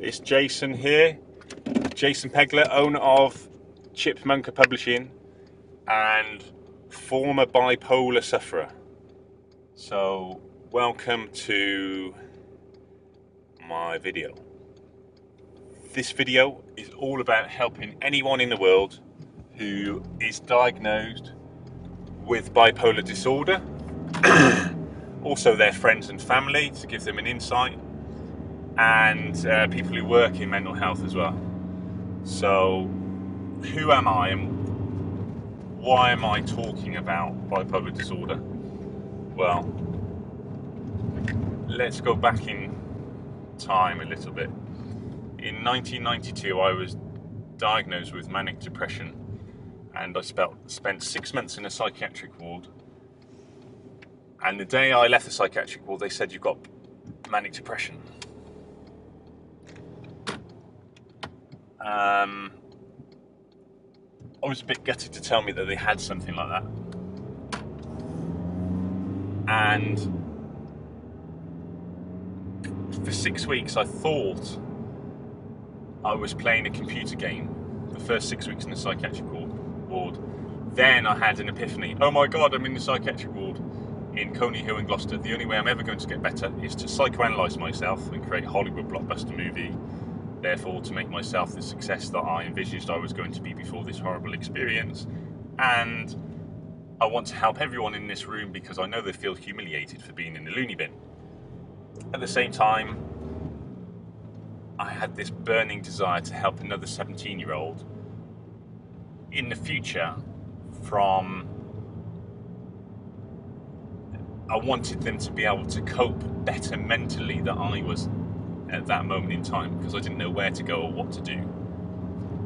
It's Jason here, Jason Pegler, owner of Chipmunkapublishing and former bipolar sufferer. So welcome to my video. This video is all about helping anyone in the world who is diagnosed with bipolar disorder, also their friends and family, to give them an insight, and people who work in mental health as well. So who am I and why am I talking about bipolar disorder? Well, let's go back in time a little bit. In 1992 I was diagnosed with manic depression, and I spent 6 months in a psychiatric ward, and the day I left the psychiatric ward they said, "You've got manic depression." I was a bit gutted to tell me that they had something like that. And for 6 weeks I thought I was playing a computer game, the first 6 weeks in the psychiatric ward. Then I had an epiphany. Oh my God, I'm in the psychiatric ward in Coney Hill in Gloucester. The only way I'm ever going to get better is to psychoanalyse myself and create a Hollywood blockbuster movie, therefore to make myself the success that I envisaged I was going to be before this horrible experience. And I want to help everyone in this room because I know they feel humiliated for being in the loony bin. At the same time, I had this burning desire to help another 17-year-old in the future I wanted them to be able to cope better mentally than I was at that moment in time, because I didn't know where to go or what to do.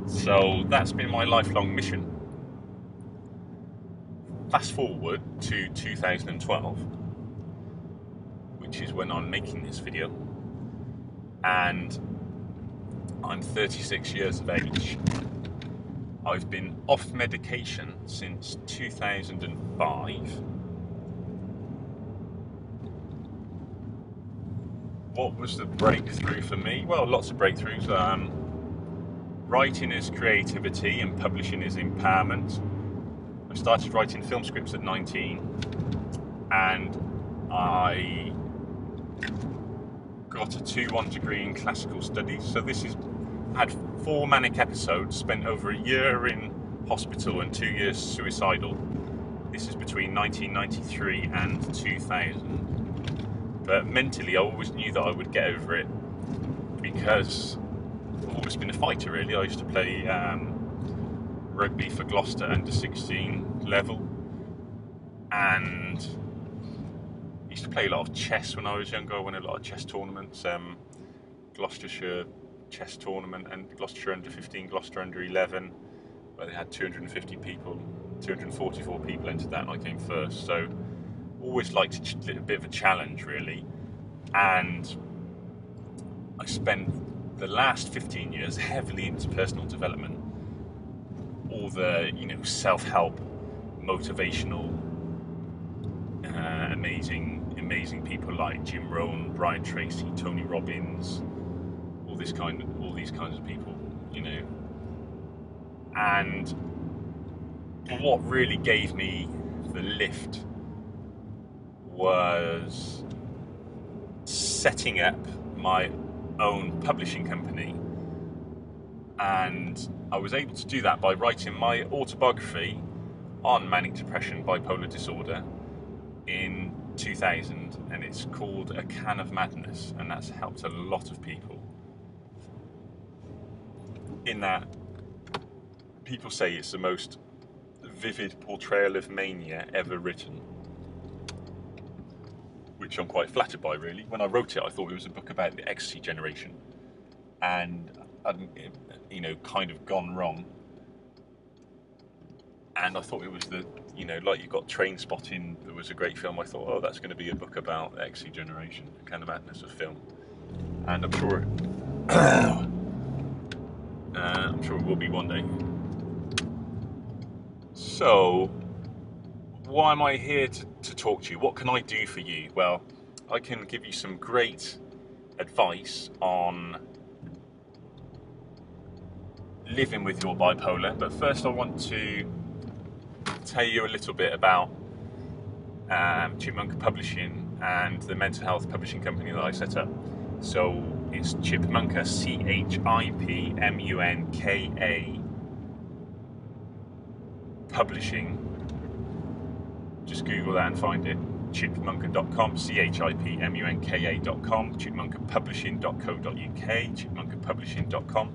So that's been my lifelong mission. Fast forward to 2012, which is when I'm making this video, and I'm 36 years of age. I've been off medication since 2005. What was the breakthrough for me? Well, lots of breakthroughs. Writing is creativity and publishing is empowerment. I started writing film scripts at 19, and I got a 2-1 degree in classical studies. So had 4 manic episodes, spent over a year in hospital and 2 years suicidal. This is between 1993 and 2000. But mentally, I always knew that I would get over it because I've always been a fighter, really. I used to play rugby for Gloucester under 16 level, and used to play a lot of chess when I was younger. I won a lot of chess tournaments, Gloucestershire chess tournament and Gloucestershire under 15, Gloucester under 11, where they had 250 people, 244 people entered that, and I came first. So always liked a bit of a challenge, really. And I spent the last 15 years heavily into personal development, all the self-help, motivational, amazing people like Jim Rohn, Brian Tracy, Tony Robbins, all these kinds of people, And what really gave me the lift was setting up my own publishing company, and I was able to do that by writing my autobiography on manic depression, bipolar disorder in 2000, and it's called A Can of Madness, and that's helped a lot of people. In that, people say it's the most vivid portrayal of mania ever written, which I'm quite flattered by, really. When I wrote it, I thought it was a book about the ecstasy generation, and I'd, kind of gone wrong. And I thought it was like you got Train Spotting, there was a great film. I thought, oh, that's going to be a book about the ecstasy generation, the kind of madness of film. And I'm sure it will be one day. So why am I here to talk to you? What can I do for you? Well, I can give you some great advice on living with your bipolar. But first I want to tell you a little bit about Chipmunka Publishing and the mental health publishing company that I set up. So it's Chipmunka, Chipmunka Publishing. Just Google that and find it. Chipmunka.com, Chipmunka.com, chipmunkapublishing.co.uk, chipmunkapublishing.com.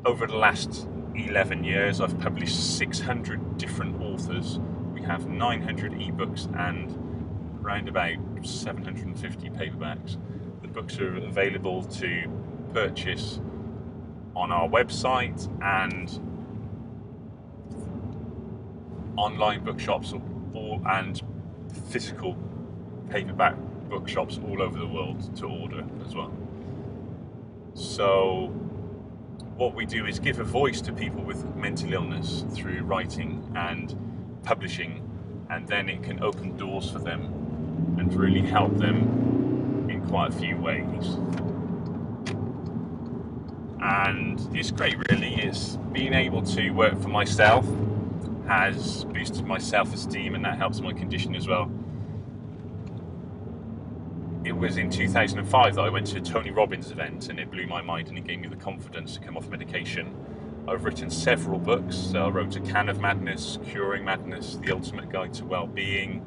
Over the last 11 years, I've published 600 different authors. We have 900 ebooks and around about 750 paperbacks. The books are available to purchase on our website and online bookshops and physical paperback bookshops all over the world to order as well. So what we do is give a voice to people with mental illness through writing and publishing, and then it can open doors for them and really help them in quite a few ways. And it's great, really. It's being able to work for myself has boosted my self-esteem, and that helps my condition as well. It was in 2005 that I went to a Tony Robbins event, and it blew my mind, and it gave me the confidence to come off medication. I've written several books. I wrote A Can of Madness, Curing Madness, The Ultimate Guide to Wellbeing,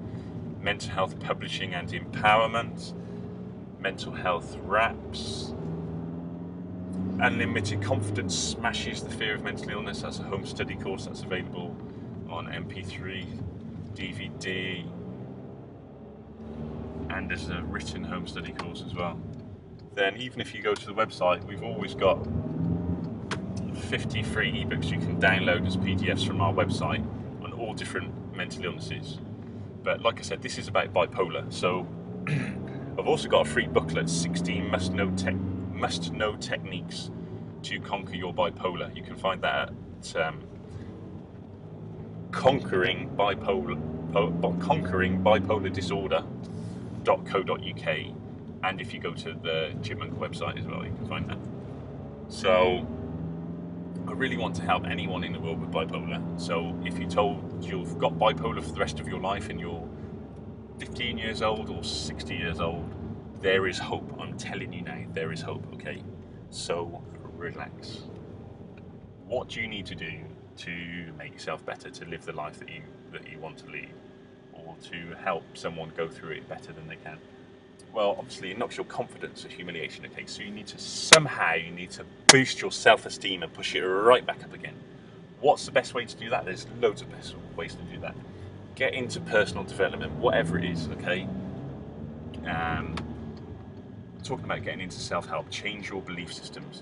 Mental Health Publishing and Empowerment, Mental Health Raps, Unlimited Confidence Smashes the Fear of Mental Illness. That's a home study course that's available on MP3, DVD, and there's a written home study course as well. Then even if you go to the website, we've always got 50 free ebooks you can download as PDFs from our website on all different mental illnesses. But like I said, this is about bipolar. So I've also got a free booklet, 16 must-know techniques to conquer your bipolar. You can find that at conqueringbipolardisorder.co.uk, and if you go to the Chipmunka website as well, you can find that. So I really want to help anyone in the world with bipolar. So if you're told you've got bipolar for the rest of your life and you're 15 years old or 60 years old, there is hope. I'm telling you now, there is hope, okay? So relax. What do you need to do to make yourself better, to live the life that you want to lead, or to help someone go through it better than they can? Well, obviously it knocks your confidence or humiliation, okay? So you need to boost your self-esteem and push it right back up again. What's the best way to do that? There's loads of best ways to do that. Get into personal development, whatever it is, okay? Talking about getting into self-help, change your belief systems.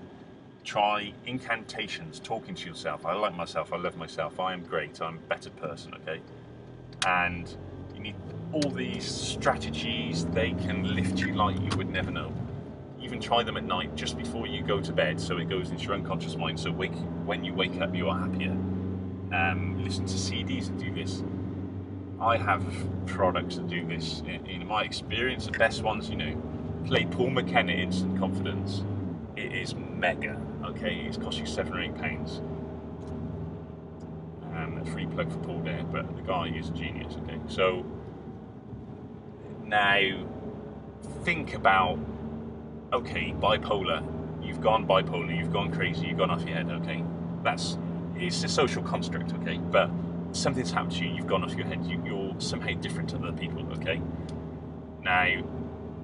Try incantations, talking to yourself. I like myself, I love myself, I am great, I'm a better person, okay? And you need all these strategies. They can lift you like you would never know. Even try them at night, just before you go to bed, so it goes into your unconscious mind, so when you wake up, you are happier. Listen to CDs that do this. I have products that do this. In my experience, the best ones, play Paul McKenna Instant Confidence. It is mega, okay? It's cost you £7 or £8. A free plug for Paul there, but the guy is a genius, okay? So now think about, okay, bipolar. You've gone bipolar, you've gone crazy, you've gone off your head, okay? It's a social construct, okay? But something's happened to you, you've gone off your head, you're somehow different to other people, okay? Now,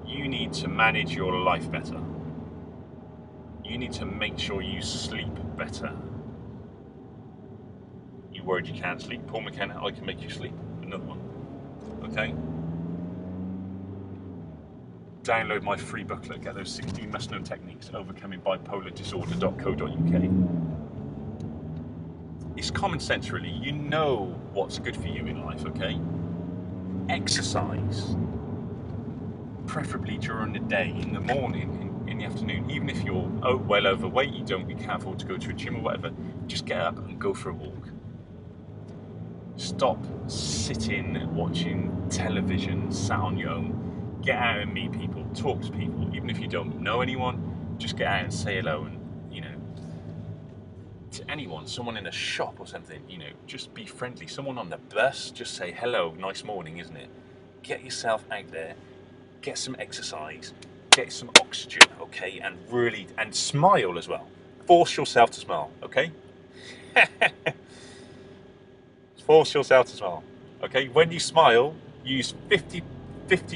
you need to manage your life better. You need to make sure you sleep better. You worried you can't sleep? Paul McKenna, I can make you sleep. Another one. Okay? Download my free booklet. Get those 16 must-know techniques. Overcomingbipolardisorder.co.uk. It's common sense, really. You know what's good for you in life, okay? Exercise. Preferably during the day, in the morning, in the afternoon. Even if you're well overweight, you can't afford to go to a gym or whatever, just get up and go for a walk. Stop sitting watching television, sat on your own. Get out and meet people, talk to people. Even if you don't know anyone, just get out and say hello and, to anyone, someone in a shop or something, you know, just be friendly. Someone on the bus, just say hello, nice morning, isn't it? Get yourself out there, get some exercise, get some oxygen, okay, and smile as well. Force yourself to smile, okay? Force yourself to smile, okay? When you smile, use 50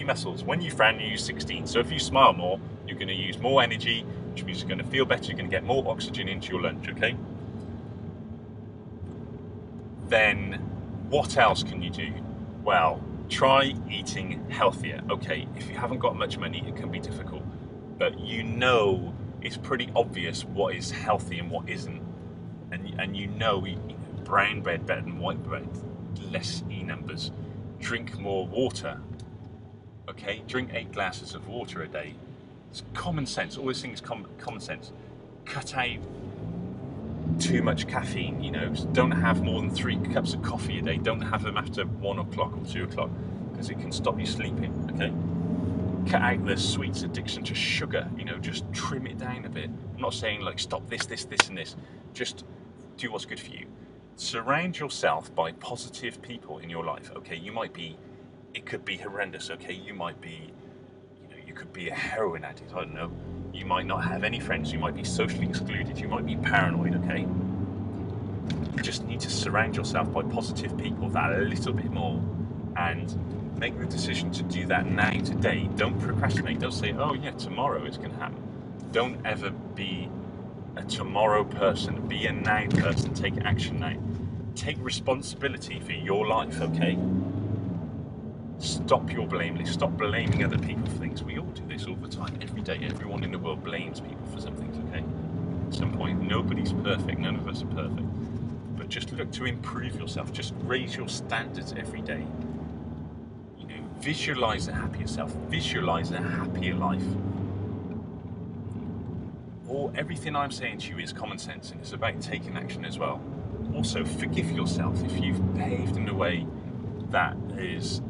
muscles. When you frown, you use 16. So if you smile more, you're going to use more energy, which means you're going to feel better, you're going to get more oxygen into your lungs, okay? Then what else can you do? Well, try eating healthier. Okay, if you haven't got much money, it can be difficult, but you know it's pretty obvious what is healthy and what isn't, and you know brown bread better than white bread, less E numbers. Drink more water. Okay, drink 8 glasses of water a day. It's common sense. All these things common sense. Cut out too much caffeine, you know, don't have more than 3 cups of coffee a day. Don't have them after 1 o'clock or 2 o'clock because it can stop you sleeping, okay? Cut out the sweets addiction to sugar, you know, just trim it down a bit. I'm not saying like stop this and this, just do what's good for you. Surround yourself by positive people in your life, okay? It could be horrendous, okay? You might be, you know, you could be a heroin addict, I don't know. You might not have any friends, you might be socially excluded, you might be paranoid, okay? You just need to surround yourself by positive people that a little bit more and make the decision to do that now, today. Don't procrastinate, don't say, oh yeah, tomorrow it's gonna happen. Don't ever be a tomorrow person, be a now person, take action now. Take responsibility for your life, okay? Stop your blame list. Stop blaming other people for things. We all do this all the time. Every day, everyone in the world blames people for some things, okay? At some point, nobody's perfect. None of us are perfect. But just look to improve yourself. Just raise your standards every day. You know, visualize a happier self. Visualize a happier life. Everything I'm saying to you is common sense, and it's about taking action as well. Also, forgive yourself if you've behaved in a way that is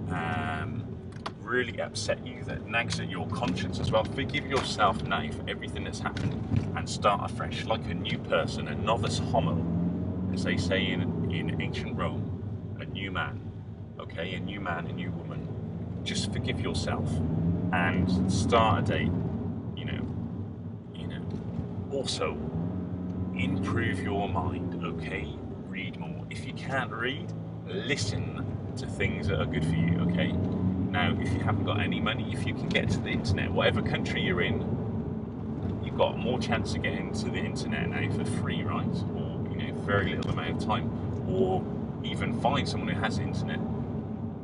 really upset you, that nags at your conscience as well. Forgive yourself now for everything that's happened and start afresh, like a new person, a novice homo, as they say in ancient Rome, a new man, okay, a new man, a new woman. Just forgive yourself and start a day, you know. Also, improve your mind, okay? Read more. If you can't read, listen to things that are good for you, okay? Now, if you haven't got any money, if you can get to the internet, whatever country you're in, you've got more chance of getting to the internet now for free, right? Or, you know, very little amount of time. Or even find someone who has the internet.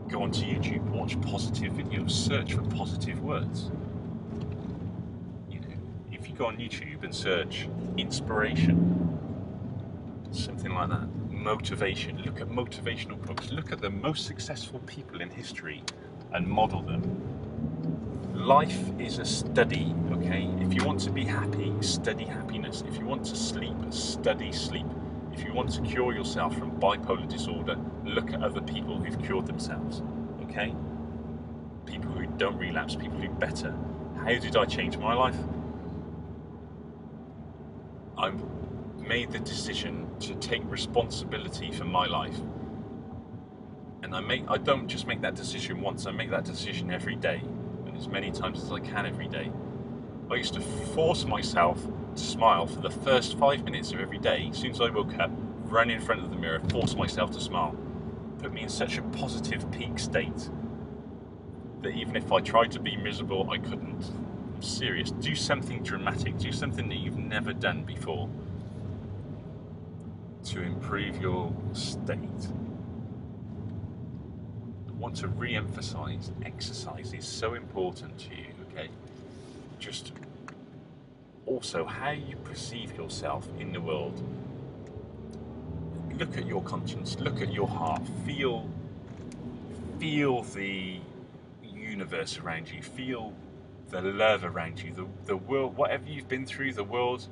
Go onto YouTube, watch positive videos, search for positive words. You know, if you go on YouTube and search inspiration, something like that, motivation, look at motivational quotes, look at the most successful people in history and model them. Life is a study, okay? If you want to be happy, study happiness. If you want to sleep, study sleep. If you want to cure yourself from bipolar disorder, look at other people who've cured themselves, okay? People who don't relapse, people who better. How did I change my life? I've made the decision to take responsibility for my life. And I don't just make that decision once, I make that decision every day, and as many times as I can every day. I used to force myself to smile for the first 5 minutes of every day. As soon as I woke up, run in front of the mirror, force myself to smile. Put me in such a positive peak state that even if I tried to be miserable, I couldn't. I'm serious. Do something dramatic, do something that you've never done before to improve your state. I want to re-emphasize, exercise is so important to you, okay? Just also how you perceive yourself in the world. Look at your conscience, look at your heart, feel the universe around you, feel the love around you, the world, whatever you've been through, the world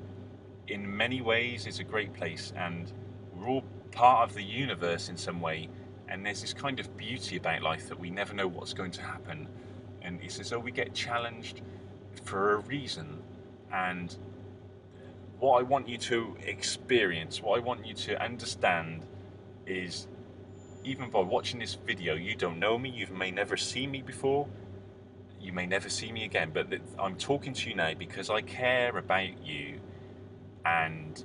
in many ways is a great place, and we're all part of the universe in some way, and there's this kind of beauty about life that we never know what's going to happen, and it's as though we get challenged for a reason, and what I want you to experience, what I want you to understand is, even by watching this video, you don't know me, you may never see me before, you may never see me again, but I'm talking to you now because I care about you and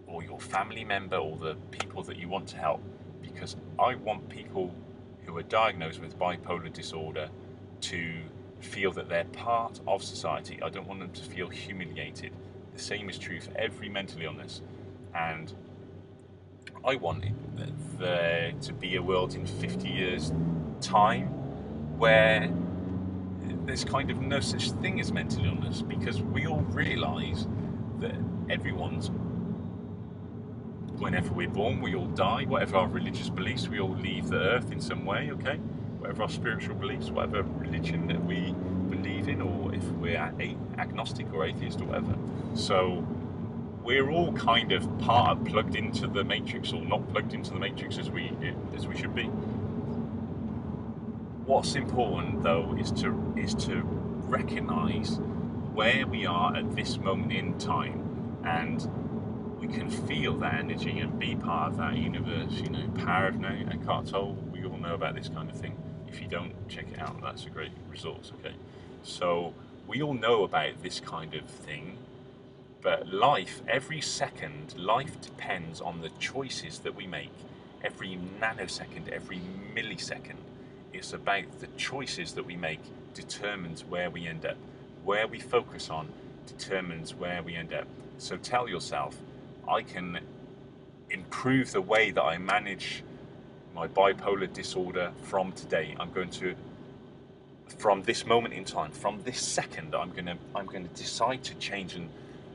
or your family member or the people that you want to help, because I want people who are diagnosed with bipolar disorder to feel that they're part of society. I don't want them to feel humiliated. The same is true for every mental illness, and I want there to be a world in 50 years time where there's kind of no such thing as mental illness, because we all realise that whenever we're born, we all die. Whatever our religious beliefs, we all leave the earth in some way, okay? Whatever our spiritual beliefs, whatever religion that we believe in, or if we're agnostic or atheist or whatever. So we're all kind of plugged into the matrix, or not plugged into the matrix as we should be. What's important though is to recognise where we are at this moment in time, and we can feel that energy and be part of that universe. You know, Power of Now, Eckhart Tolle, we all know about this kind of thing. If you don't, check it out, that's a great resource, okay? So we all know about this kind of thing, but life, every second, life depends on the choices that we make. Every nanosecond, every millisecond, it's about the choices that we make determines where we end up. Where we focus on determines where we end up. So tell yourself, I can improve the way that I manage my bipolar disorder from today. I'm going to, from this moment in time, from this second, I'm going to decide to change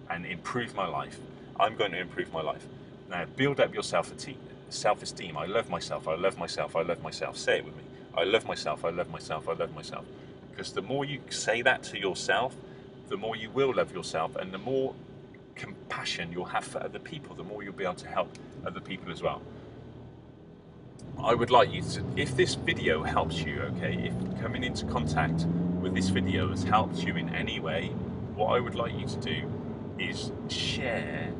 and improve my life. I'm going to improve my life. Now, build up your self-esteem. I love myself. I love myself. I love myself. Say it with me. I love myself. I love myself. I love myself. Because the more you say that to yourself, the more you will love yourself, and the more compassion you'll have for other people, the more you'll be able to help other people as well. I would like you to, if this video helps you, okay, if coming into contact with this video has helped you in any way, what I would like you to do is share,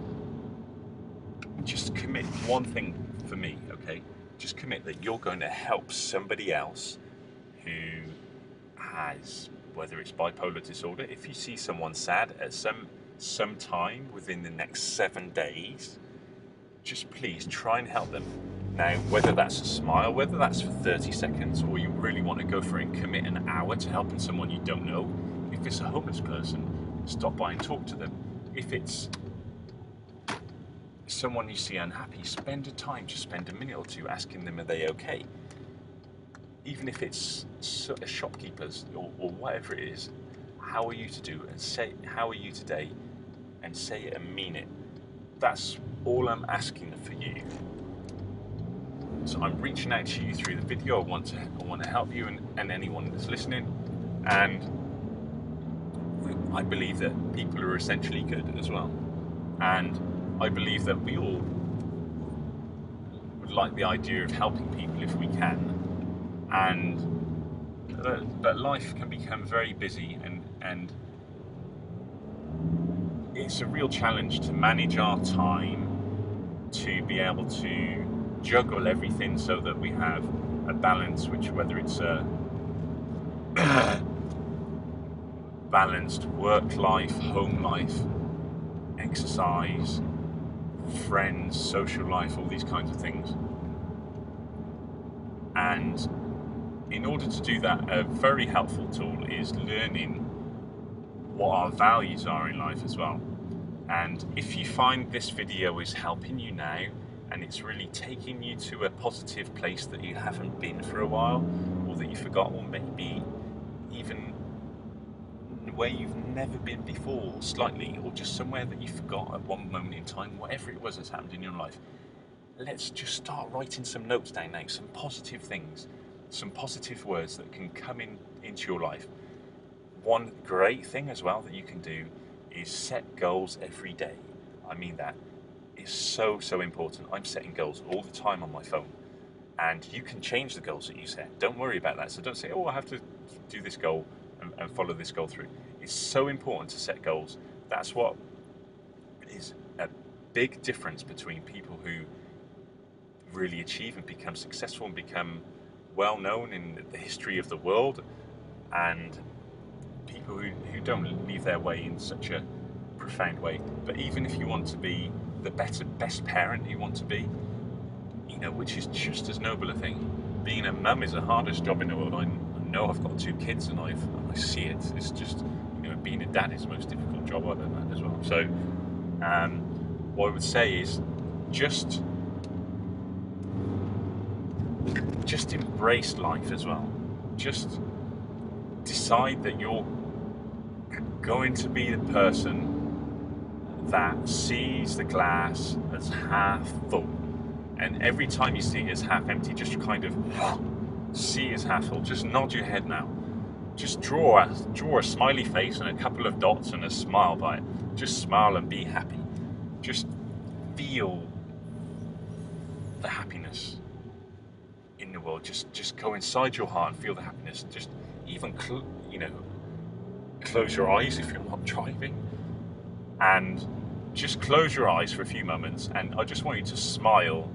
just commit one thing for me, okay? Just commit that you're going to help somebody else who has, whether it's bipolar disorder. If you see someone sad at some time within the next 7 days, just please try and help them. Now, whether that's a smile, whether that's for 30 seconds, or you really want to go for it and commit an hour to helping someone you don't know. If it's a homeless person, stop by and talk to them. If it's someone you see unhappy, spend a minute or two asking them, are they okay? Even if it's a shopkeepers or whatever it is, how are you today, and say, how are you today, and say it and mean it. That's all I'm asking for you. So I'm reaching out to you through the video. I want to help you and anyone that's listening. And I believe that people are essentially good as well. And I believe that we all would like the idea of helping people if we can. But life can become very busy, and it's a real challenge to manage our time, to be able to juggle everything so that we have a balance, which, whether it's a balanced work life, home life, exercise, friends, social life, all these kinds of things. And in order to do that, a very helpful tool is learning what our values are in life as well. And if you find this video is helping you now, and it's really taking you to a positive place that you haven't been for a while, or that you forgot, or maybe even where you've never been before, slightly, or just somewhere that you forgot at one moment in time, whatever it was that's happened in your life, let's just start writing some notes down now, some positive things, some positive words that can come into your life. One great thing as well that you can do is set goals every day. I mean, that is so important. I'm setting goals all the time on my phone, and you can change the goals that you set. Don't worry about that. So don't say, oh, I have to do this goal and follow this goal through. It's so important to set goals. That's what is a big difference between people who really achieve and become successful and become well known in the history of the world, and people who don't leave their way in such a profound way. But even if you want to be the best parent you want to be, which is just as noble a thing. Being a mum is the hardest job in the world. I know I've got 2 kids and I see it. It's just, being a dad is the most difficult job I've ever had as well. So what I would say is just embrace life as well. Just decide that you're going to be the person that sees the glass as half full, and every time you see it as half empty, just kind of see it as half full. Just nod your head now. Just draw a smiley face and a couple of dots and a smile by it. Just smile and be happy. Just feel the happiness in the world. Just go inside your heart and feel the happiness. Just even close your eyes if you're not driving, and just close your eyes for a few moments, and I just want you to smile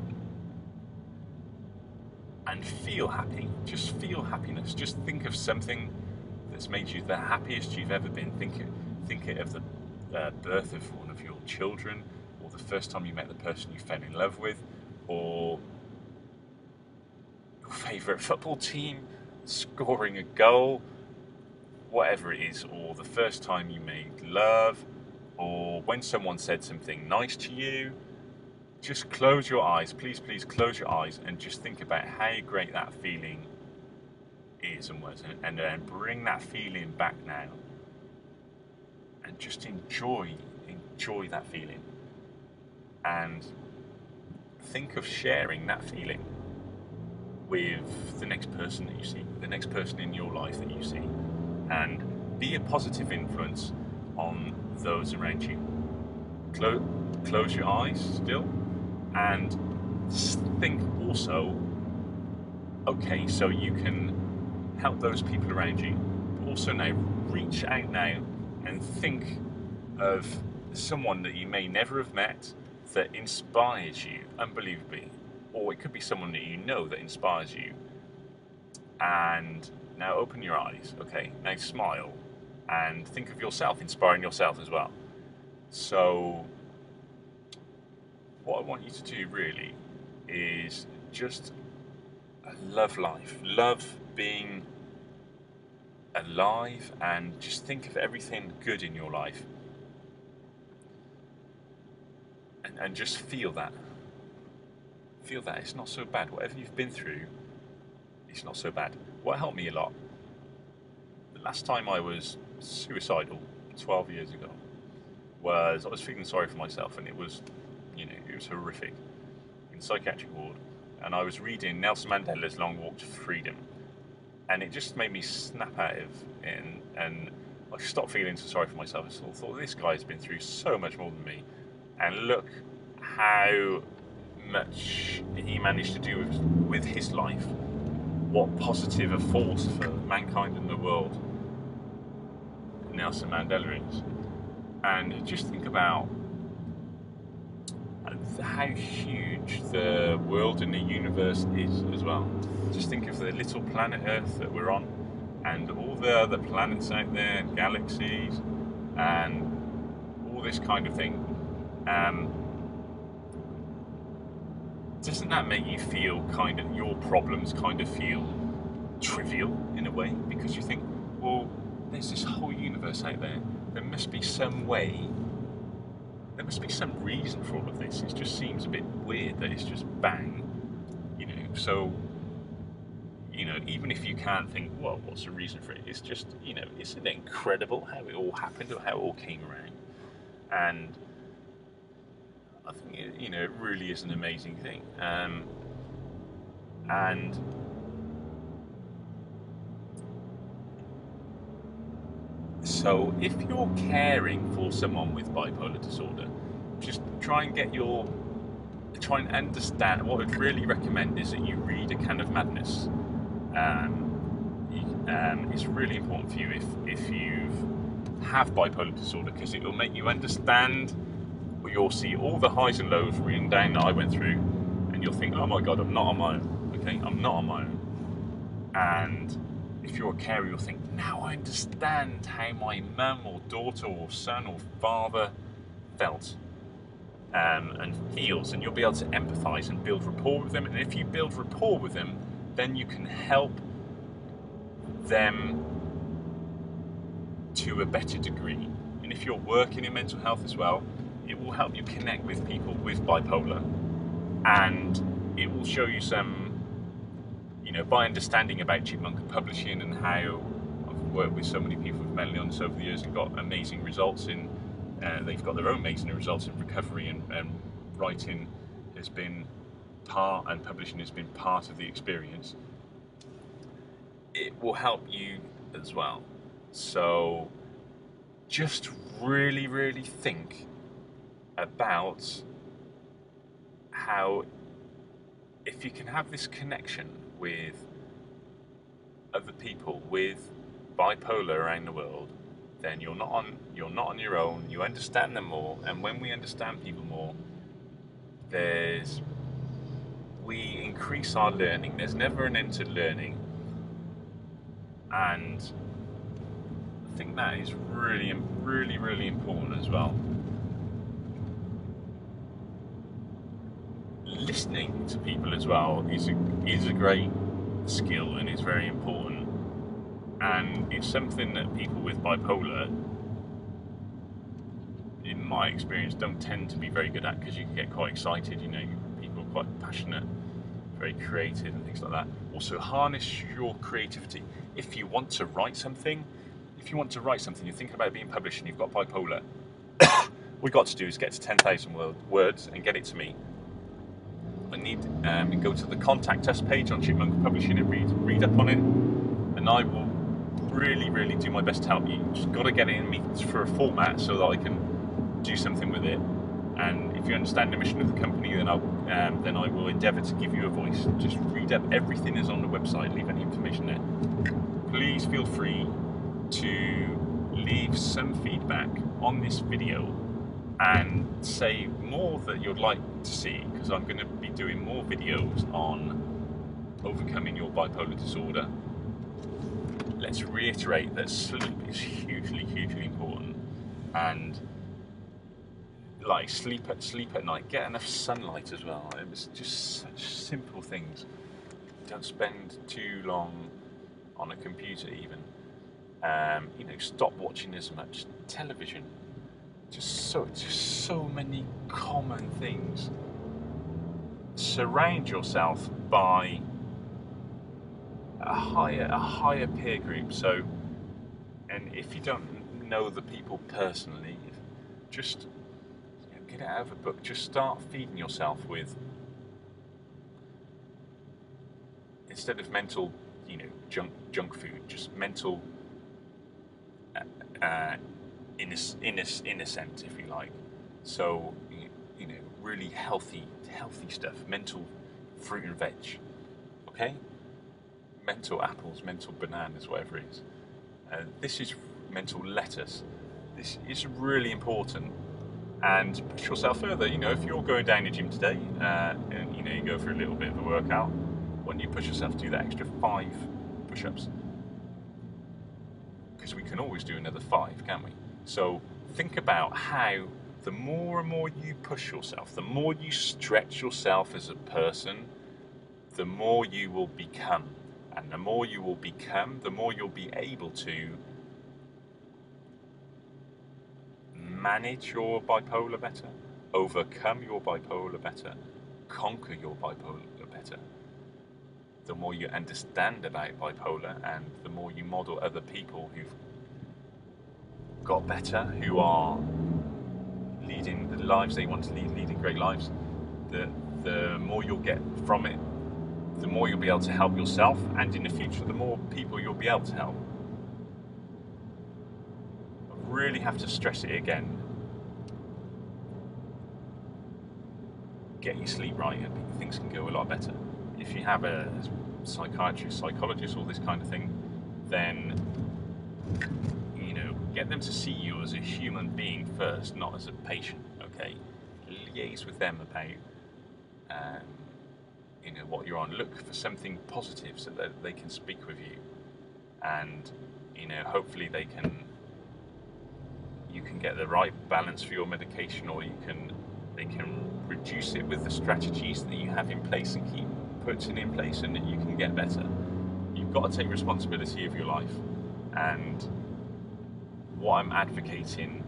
and feel happy. Just feel happiness. Just think of something that's made you the happiest you've ever been. Think it of the birth of one of your children, or the first time you met the person you fell in love with, or your favourite football team scoring a goal, whatever it is, or the first time you made love, or when someone said something nice to you. Just close your eyes, please close your eyes, and just think about how great that feeling is and was, and then bring that feeling back now, and just enjoy that feeling, and think of sharing that feeling with the next person that you see, the next person in your life that you see, and be a positive influence on those around you. Close your eyes still, and think also, okay, so you can help those people around you. Also now, reach out now and think of someone that you may never have met that inspires you unbelievably, or it could be someone that you know that inspires you. And now open your eyes, okay, now smile, and think of yourself inspiring yourself as well. So what I want you to do really is just love life, love being alive, and just think of everything good in your life, and just feel that it's not so bad. Whatever you've been through, it's not so bad. What helped me a lot, the last time I was suicidal 12 years ago, was I was feeling sorry for myself, and it was horrific, in psychiatric ward, and I was reading Nelson Mandela's Long Walk to Freedom, and it just made me snap out of it, and I stopped feeling so sorry for myself. I thought, this guy's been through so much more than me, and look how much he managed to do with his life. What positive a force for mankind and the world Nelson Mandela is. And just think about how huge the world and the universe is as well. Just think of the little planet Earth that we're on, and all the other planets out there, and galaxies, and all this kind of thing. Doesn't that make you feel your problems kind of feel trivial in a way? Because you think, well, there's this whole universe out there. There must be some way, there must be some reason for all of this. It just seems a bit weird that it's just bang, So, even if you can't think, well, what's the reason for it? It's just, isn't it incredible how it all happened, or how it all came around? And I think, it really is an amazing thing. And so if you're caring for someone with bipolar disorder, just try and understand. What I'd really recommend is that you read A Can of Madness. It's really important for you if you have bipolar disorder, because it will make you understand But you'll see all the highs and lows written down that I went through, and you'll think, oh my God, I'm not on my own. Okay, I'm not on my own. And if you're a carer, you'll think, now I understand how my mum or daughter or son or father felt and feels, and you'll be able to empathise and build rapport with them. And if you build rapport with them, then you can help them to a better degree. And if you're working in mental health as well, it will help you connect with people with bipolar, and it will show you some, by understanding about Chipmunka Publishing and how I've worked with so many people with mental illness over the years and got amazing results in, they've got their own amazing results in recovery, and writing has been part, and publishing has been part of the experience. It will help you as well. So just really, really think about how, if you can have this connection with other people with bipolar around the world, then you're not on your own. You understand them more, and when we understand people more, we increase our learning. There's never an end to learning, and I think that is really, really, really important as well. Listening to people as well is a great skill, and is very important, and it's something that people with bipolar, in my experience, don't tend to be very good at, because you can get quite excited. People are quite passionate, very creative and things like that. Also, harness your creativity. If you want to write something, you're thinking about being published and you've got bipolar, what we've got to do is get to 10,000 words and get it to me. I need to go to the contact us page on Chipmunka Publishing and read up on it, and I will really, really do my best to help you. Just got to get it in me for a format so that I can do something with it. And if you understand the mission of the company, then I will endeavour to give you a voice. Just read up. Everything is on the website. Leave any information there. Please feel free to leave some feedback on this video and say more that you'd like to see, because I'm going to be doing more videos on overcoming your bipolar disorder. Let's reiterate that sleep is hugely, hugely important, and sleep at night, get enough sunlight as well. It's just such simple things. Don't spend too long on a computer even. Stop watching as much television. Just so many common things. Surround yourself by a higher peer group. So, and if you don't know the people personally, just get it out of a book. Just start feeding yourself with, instead of mental, junk food, just mental innocent, if you like. So, really healthy stuff. Mental fruit and veg. Okay? Mental apples, mental bananas, whatever it is. This is mental lettuce. This is really important. And push yourself further. If you're going down the gym today, and you go for a little bit of a workout, why don't you push yourself to do that extra 5 push-ups? Because we can always do another 5, can't we? So think about how the more and more you push yourself, the more you stretch yourself as a person, the more you will become. And the more you will become, the more you'll be able to manage your bipolar better, overcome your bipolar better, conquer your bipolar better. The more you understand about bipolar, and the more you model other people who've got better, who are leading the lives they want to lead, leading great lives, the more you'll get from it, the more you'll be able to help yourself, and in the future, the more people you'll be able to help. I really have to stress it again. Get your sleep right, and things can go a lot better. If you have a psychiatrist, psychologist, all this kind of thing, then Get them to see you as a human being first, not as a patient, okay? Liaise with them about what you're on. Look for something positive so that they can speak with you, and hopefully you can get the right balance for your medication, or they can reduce it with the strategies that you have in place and keep putting in place, and you can get better. You've got to take responsibility of your life, and what I'm advocating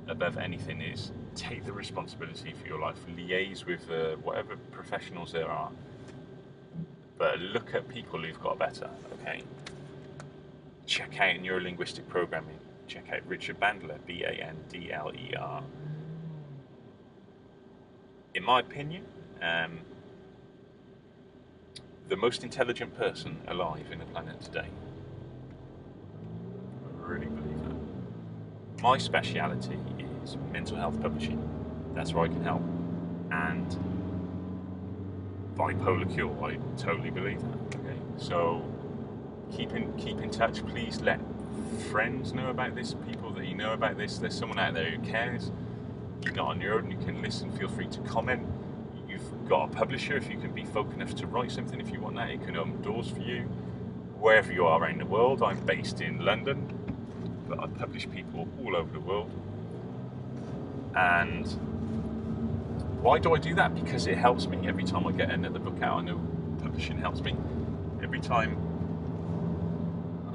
above anything is take the responsibility for your life. Liaise with whatever professionals there are, but look at people who've got better, okay? Check out neurolinguistic programming. Check out Richard Bandler, Bandler. In my opinion, the most intelligent person alive in the planet today. I really believe that. My speciality is mental health publishing. That's where I can help. And bipolar cure, I totally believe that. Okay, so keep in touch. Please let friends know about this, people that you know about this. There's someone out there who cares. You're not on your own, you can listen. Feel free to comment. You've got a publisher. If you can be folk enough to write something, if you want that, it can open doors for you wherever you are around the world. I'm based in London, but I publish people all over the world. And why do I do that? Because it helps me every time I get another book out. I know publishing helps me. Every time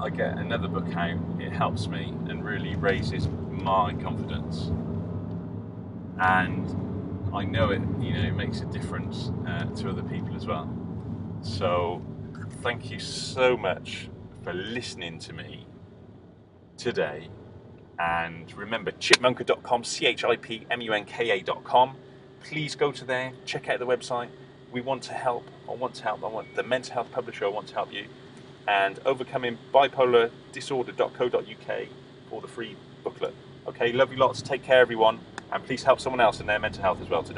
I get another book out, it helps me and really raises my confidence. And I know it makes a difference to other people as well. So thank you so much for listening to me today. And remember, chipmunka.com, chipmunka.com. Please go to there, check out the website. We want to help. I want the mental health publisher. I want to help you. And overcoming bipolar disorder.co.uk for the free booklet. Okay, love you lots. Take care, everyone. And please help someone else in their mental health as well today.